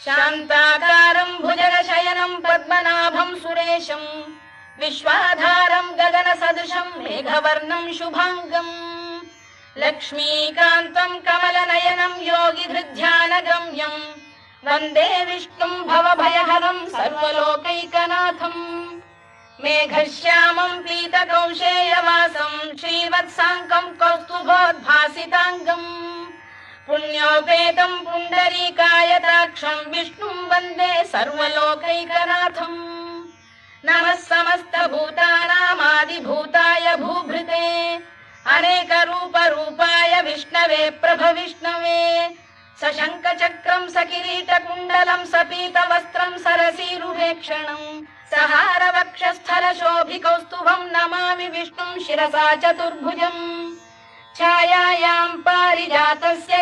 शान्ताकारं भुजगशयनं पद्मनाभं सुरेशं विश्वाधारं गगनसदृशं मेघवर्णं शुभांगम् लक्ष्मीकान्तं कमलनयनं योगिधृध्यानगम्यं वन्दे विष्णुं भवभयहरं सर्वलोकैकनाथम् मेघश्यामं पीतकौशेयवासं श्रीवत्साङ्कं कौस्तुभोद्भासिताङ्गम् पुण्योपेतं पुण्डरीकायताक्षं विष्णुं वन्दे सर्वलोकैकनाथम् नमः समस्तभूतानामादिभूताय भूभृते अनेकरूपरूपाय विष्णवे प्रभविष्णवे सशङ्खचक्रं सकिरीटकुण्डलं सपीतवस्त्रं सरसीरुहेक्षणं सहारवक्षस्थलशोभिकौस्तुभं नमामि विष्णुं शिरसा चतुर्भुजम् छायायां पारिजातस्य